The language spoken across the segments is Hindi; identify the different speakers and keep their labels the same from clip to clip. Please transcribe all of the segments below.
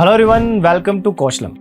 Speaker 1: Hello everyone, welcome to Kaushalam.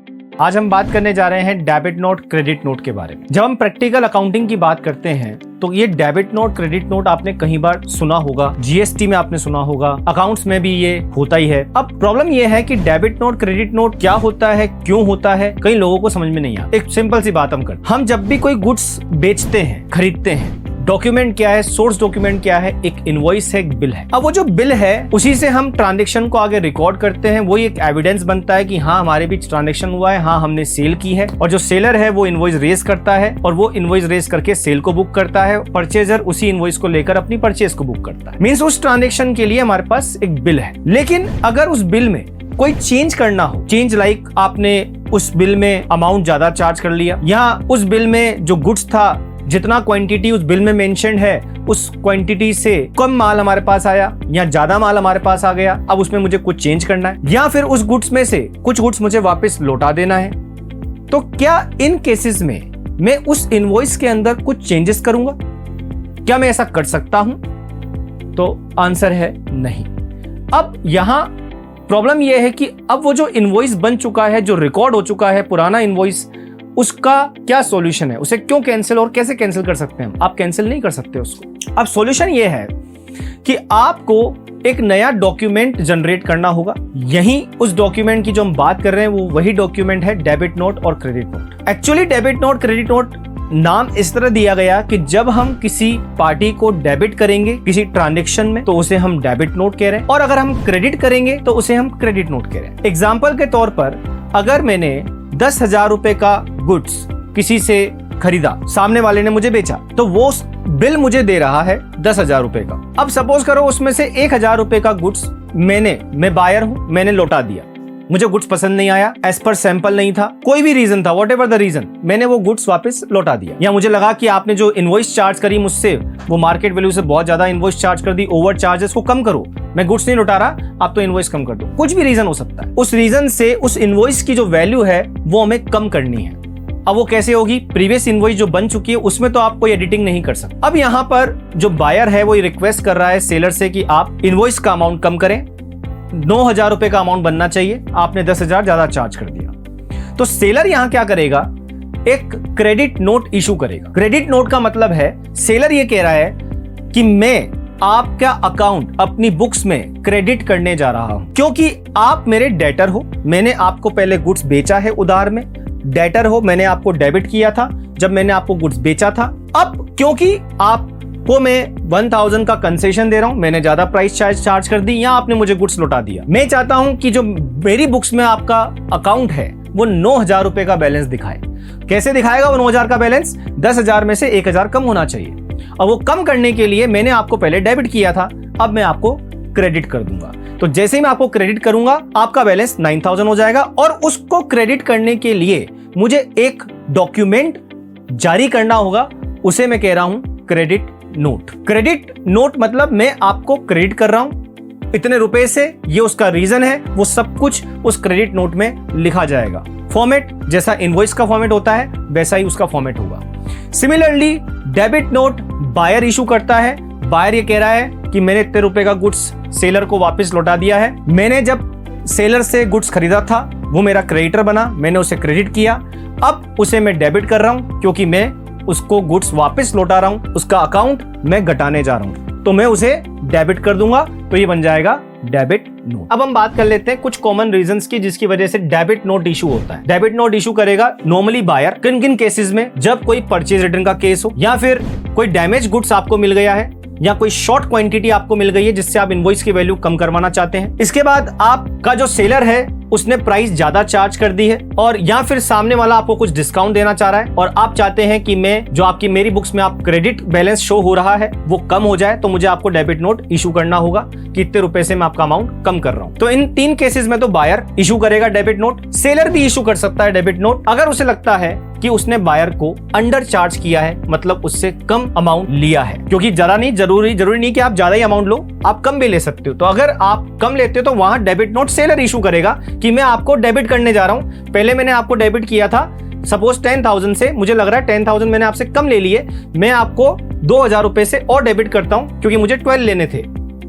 Speaker 1: आज हम बात करने जा रहे हैं डेबिट नोट क्रेडिट नोट के बारे में। जब हम प्रैक्टिकल अकाउंटिंग की बात करते हैं तो ये डेबिट नोट क्रेडिट नोट आपने कई बार सुना होगा, जीएसटी में आपने सुना होगा, अकाउंट्स में भी ये होता ही है। अब प्रॉब्लम ये है कि डेबिट नोट क्रेडिट नोट क्या होता है, क्यों होता है, कई लोगों को समझ में नहीं आता। एक सिंपल सी बात हम करते हैं, हम जब भी कोई गुड्स बेचते हैं, खरीदते हैं, डॉक्यूमेंट क्या है, सोर्स डॉक्यूमेंट क्या है, एक इनवॉइस है, एक बिल है। अब वो जो बिल है उसी से हम ट्रांजैक्शन को आगे रिकॉर्ड करते हैं, वही एक एविडेंस बनता है कि हाँ हमारे बीच ट्रांजैक्शन हुआ है, हाँ हमने सेल की है। और जो सेलर है वो इनवॉइस रेज करता है और वो इनवॉइस रेज करके सेल को बुक करता है। परचेजर उसी इनवॉइस को लेकर अपनी परचेज को बुक करता है। मींस उस ट्रांजैक्शन के लिए हमारे पास एक बिल है। लेकिन अगर उस बिल में कोई चेंज करना हो, चेंज लाइक आपने उस बिल में अमाउंट ज्यादा चार्ज कर लिया, या उस बिल में जो गुड्स था, जितना क्वांटिटी उस बिल में मेंशन्ड है उस क्वांटिटी से कम माल हमारे पास आया या ज्यादा माल हमारे पास आ गया, अब उसमें मुझे कुछ चेंज करना है, या फिर उस गुड्स में से कुछ गुड्स मुझे वापस लौटा देना है, तो क्या इन केसेस में मैं उस इनवॉइस के अंदर कुछ चेंजेस करूंगा? क्या मैं ऐसा कर सकता हूं? तो आंसर है नहीं। अब यहां प्रॉब्लम यह है कि अब वो जो इनवॉइस बन चुका है, जो रिकॉर्ड हो चुका है, पुराना इनवॉइस, उसका क्या सॉल्यूशन है? उसे क्यों कैंसिल और कैसे कैंसिल कर सकते हैं? आप कैंसिल नहीं कर सकते उसको। अब सॉल्यूशन ये है कि आपको एक नया डॉक्यूमेंट जनरेट करना होगा। यही उस डॉक्यूमेंट की जो हम बात कर रहे हैं वो वही डॉक्यूमेंट है डेबिट नोट और credit note. Actually debit note credit note नाम इस तरह दिया गया कि जब हम किसी पार्टी को डेबिट करेंगे किसी ट्रांजैक्शन में तो उसे हम डेबिट नोट कह रहे हैं, और अगर हम क्रेडिट करेंगे तो उसे हम क्रेडिट नोट कह रहे हैं। एग्जाम्पल के तौर पर अगर मैंने 10,000 रुपए का गुड्स किसी से खरीदा, सामने वाले ने मुझे बेचा, तो वो बिल मुझे दे रहा है 10,000 रुपए का। अब सपोज करो उसमें से 1,000 रुपए का गुड्स मैं बायर हूं, मैंने लौटा दिया। मुझे गुड्स पसंद नहीं आया, एज पर सैंपल नहीं था, कोई भी रीजन था, व्हाटएवर द रीजन, मैंने वो गुड्स वापस लौटा दिया। या मुझे लगा कि आपने जो इनवॉइस चार्ज करी मुझसे वो मार्केट वैल्यू से बहुत ज्यादा इनवॉइस चार्ज कर दी, ओवर चार्जेस को कम करो, मैं गुड्स नहीं लौटा रहा, आप तो इनवॉइस कम कर दो। कुछ भी रीजन हो सकता है, उस रीजन से उस इनवॉइस की जो वैल्यू है वो हमें कम करनी है। अब वो कैसे होगी? प्रीवियस इनवॉइस जो बन चुकी है उसमें तो आप कोई एडिटिंग नहीं कर सकते। अब यहाँ पर जो बायर है वो रिक्वेस्ट कर रहा है सेलर से कि आप इनवॉइस का अमाउंट कम करें, 9,000 रुपए का अमाउंट बनना चाहिए, आपने 10,000 ज्यादा चार्ज कर दिया। तो सेलर यहां क्या करेगा? एक क्रेडिट नोट इशू करेगा। क्रेडिट नोट का मतलब है सेलर ये कह रहा है कि मैं आपका अकाउंट अपनी बुक्स में क्रेडिट करने जा रहा हूं, क्योंकि आप मेरे डेटर हो, मैंने आपको पहले गुड्स बेचा है उधार में, डेटर हो, मैंने आपको डेबिट किया था जब मैंने आपको गुड्स बेचा था। अब क्योंकि आपको मैं 1,000 का कंसेशन दे रहा हूं, मैंने ज्यादा प्राइस चार्ज कर दी, या आपने मुझे गुड्स लौटा दिया, मैं चाहता हूं कि जो मेरी बुक्स में आपका अकाउंट है वो 9,000 रुपए का बैलेंस दिखाए। कैसे दिखाएगा वो 9,000 का बैलेंस? 10,000 में से 1,000 कम होना चाहिए। अब वो कम करने के लिए मैंने आपको पहले डेबिट किया था, अब मैं आपको क्रेडिट कर दूंगा। तो जैसे ही मैं आपको क्रेडिट करूंगा आपका बैलेंस 9,000 हो जाएगा, और उसको क्रेडिट करने के लिए मुझे एक डॉक्यूमेंट जारी करना होगा, उसे मैं कह रहा हूं क्रेडिट नोट। क्रेडिट नोट मतलब मैं आपको क्रेडिट कर रहा हूं इतने रुपए से, ये उसका रीजन है, वो सब कुछ उस क्रेडिट नोट में लिखा जाएगा। फॉर्मेट जैसा इनवॉइस का फॉर्मेट होता है वैसा ही उसका फॉर्मेट होगा। Similarly debit note buyer issue करता है। बायर ये कह रहा है कि मैंने इतने रुपए का गुड्स सेलर को वापस लौटा दिया है, मैंने जब सेलर से गुड्स खरीदा था वो मेरा क्रेडिटर बना, मैंने उसे क्रेडिट किया, अब उसे मैं डेबिट कर रहा हूं क्योंकि मैं उसको गुड्स वापस लौटा रहा हूं, उसका अकाउंट मैं घटाने जा रहा हूं, तो मैं उसे डेबिट कर दूंगा, तो ये बन जाएगा डेबिट नोट। अब हम बात कर लेते हैं कुछ कॉमन रीजंस की जिसकी वजह से डेबिट नोट इशू होता है। डेबिट नोट इशू करेगा नॉर्मली बायर किन किन केसेस में? जब कोई परचेज रिटर्न का केस हो, या फिर कोई डैमेज गुड्स आपको मिल गया है, या कोई शॉर्ट क्वांटिटी आपको मिल गई है जिससे आप इनवॉइस की वैल्यू कम करवाना चाहते हैं। इसके बाद आपका जो सेलर है उसने प्राइस ज्यादा चार्ज कर दी है, और या फिर सामने वाला आपको कुछ डिस्काउंट देना चाह रहा है और आप चाहते हैं कि मैं जो आपकी मेरी बुक्स में आप क्रेडिट बैलेंस शो हो रहा है वो कम हो जाए, तो मुझे आपको डेबिट नोट इशू करना होगा कि इतने रुपए से मैं आपका अमाउंट कम कर रहा हूं। तो इन 3 केसेस में तो बायर इशू करेगा डेबिट नोट। सेलर भी इशू कर सकता है डेबिट नोट अगर उसे लगता है कि उसने बायर को अंडर चार्ज किया है, मतलब उससे कम अमाउंट लिया है, क्योंकि ज्यादा नहीं, जरूरी नहीं कि आप ज्यादा ही अमाउंट लो, आप कम भी ले सकते हो। तो अगर आप कम लेते हो तो वहां डेबिट नोट सेलर इशू करेगा कि मैं आपको डेबिट करने जा रहा हूं, पहले मैंने आपको डेबिट किया था सपोज 10,000 से, मुझे लग रहा है 10,000 मैंने आपसे कम ले लिए, मैं आपको 2,000 रुपए से और डेबिट करता हूं क्योंकि मुझे 12 लेने थे।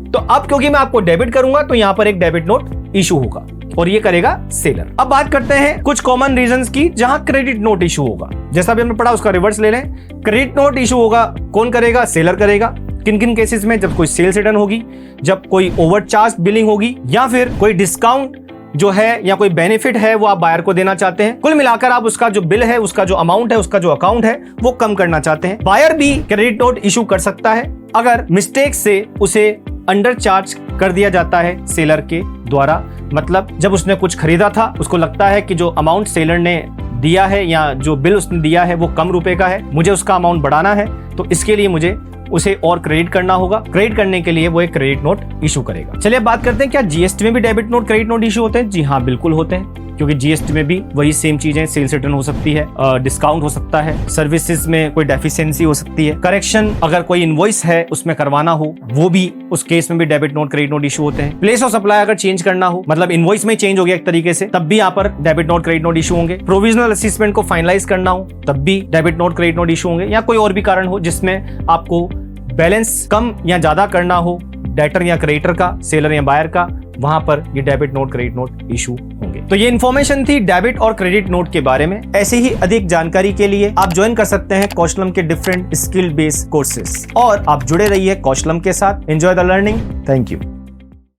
Speaker 1: तो अब क्योंकि मैं आपको डेबिट करूंगा तो यहां पर एक डेबिट नोट इशू होगा। और ये करेगा सेलर। अब बात करते हैं कुछ कॉमन रीजंस की जहां क्रेडिट नोट इशू होगा। जैसा भी हमने पढ़ा उसका रिवर्स ले लें। क्रेडिट नोट इशू होगा, कौन करेगा? सेलर करेगा। किन किन केसेस में? जब कोई सेल्स रिटर्न होगी, जब कोई ओवरचार्ज बिलिंग होगी, या फिर कोई डिस्काउंट जो है या कोई बेनिफिट है वो आप बायर को देना चाहते हैं। कुल मिलाकर आप उसका जो बिल है, उसका जो अमाउंट है, उसका जो अकाउंट है वो कम करना चाहते हैं। बायर भी क्रेडिट नोट इशू कर सकता है अगर मिस्टेक से उसे अंडर चार्ज कर दिया जाता है सेलर के द्वारा। मतलब जब उसने कुछ खरीदा था, उसको लगता है कि जो अमाउंट सेलर ने दिया है या जो बिल उसने दिया है वो कम रुपए का है, मुझे उसका अमाउंट बढ़ाना है, तो इसके लिए मुझे उसे और क्रेडिट करना होगा। क्रेडिट करने के लिए वो एक क्रेडिट नोट इशू करेगा। चलिए बात करते हैं, क्या जीएसटी में भी debit note credit note issue होते हैं? जी हाँ, बिल्कुल होते हैं, क्योंकि जीएसटी में भी वही सेम चीजें, सेल्स रिटर्न हो सकती है, डिस्काउंट हो सकता है, सर्विसेज में कोई डेफिशिएंसी हो सकती है, करेक्शन अगर कोई इनवॉइस है उसमें करवाना हो, वो भी उस केस में भी debit note credit note issue होते हैं। प्लेस ऑफ सप्लाई अगर चेंज करना हो, मतलब इनवॉइस में चेंज हो गया एक तरीके से, तब भी यहाँ पर debit note credit note issue होंगे। प्रोविजनल असेसमेंट को फाइनलाइज करना हो, तब भी debit note credit note issue होंगे। या कोई और भी कारण हो जिसमें आपको बैलेंस कम या ज्यादा करना हो, डेटर या क्रेडिटर का, सेलर या बायर का, वहां पर ये debit note credit note issue होंगे। तो ये इन्फॉर्मेशन थी डेबिट और क्रेडिट नोट के बारे में। ऐसे ही अधिक जानकारी के लिए आप ज्वाइन कर सकते हैं कौशलम के डिफरेंट स्किल बेस्ड कोर्सेज, और आप जुड़े रहिए कौशलम के साथ। Enjoy the learning. Thank you.